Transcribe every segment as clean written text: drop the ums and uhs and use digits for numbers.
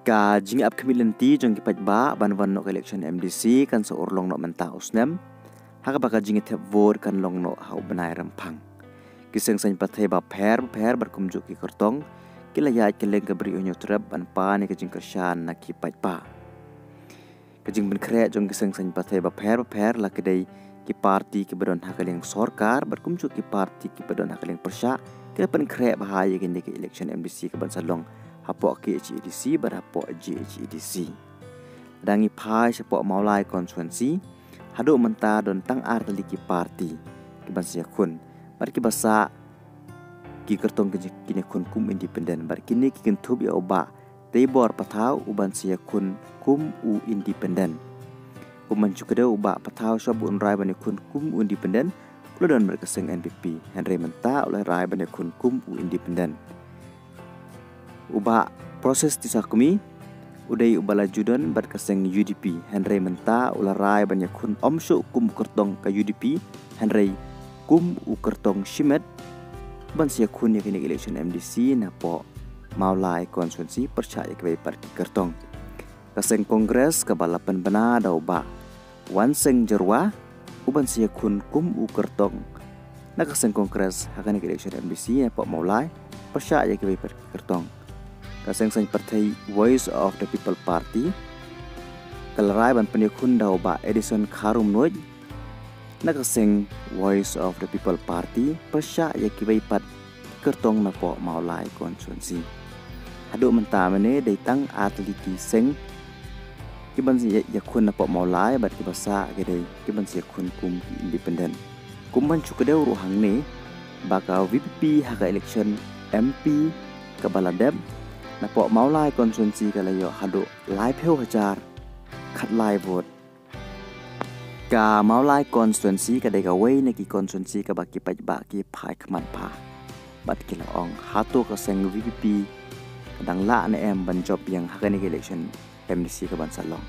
Ka jing ap kemilenti jong ki ba ban wan no election MDC kan so urlong no menta usnem haka baka jing tep vote kan long no hau benai rempang kiseng san pathe ba pher berkumjuk ki kertong kila ya keleng ka beri onyo trap ban pa ni ka jing kershan na ki ba ka jing ben kre jong kiseng san pathe ba pher la kedai ki parti ki bedon hakaling sorkar berkumjuk ki parti ki bedon hakaling persya ke pen kre bahaya gini ki election MDC ke ban salong hapok KHEDC berhapok GHEDC. Dangi pai sepok maulai konstituensi haduk menta don tang artali ki parti kiban sia kun bar ki basa ki kertong kini kun kum independen bar kini ki kentub ya oba tebor patau uban sia kun kum u independen kuman cukade uba patau sob unrai bani kun kum u independen ulodon berkeseng NPP Henry menta oleh rai bani kun kum u independen uba proses disakumi udai ubala judan berkeseng UDP Henry menta ularai banyak kun omsu kum kertong ke UDP Henry kum u kertong shimet ban sia kun yang kini election MDC napo maulai konstituensi percaya ke parti kertong keseng kongres ke balapan benar da uba wan seng jerwa uban sia kun kum u kertong na keseng kongres hakan election MDC napo maulai percaya ke parti kertong kaseng sang partai Voice of the People Party kalarai ban penyekun dau ba Edison Karum Nuj na kaseng Voice of the People Party persya ya kibai pat kertong na po maulai konstituensi hadu mentamene datang atleti seng kiban ya kun na po maulai bat kibasa gede kiban sia kun kum independen kumman cukadeu ruhang ne baka VPP haka election MP kabaladem na po maulai konstituensi kalayo hado live heu hajar khat live vote ka maulai konstituensi ka dega wei na ki konstituensi ka baki ba ki phai khman pha bat kila ong hato ka seng VPP kadang la na em ban job yang hakani election MDC ka ban salong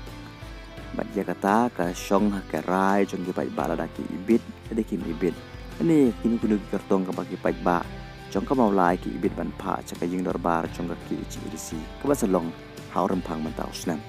bat ya kata ka shong ka rai jong ki ba la ki ibit dekim ibit ani kini kudu ki kertong ka baki ba jong ka maulai ki ibit ban pha chaka jing dorbar jong ka ki HEDC ka ban salong hau rempang mentau snem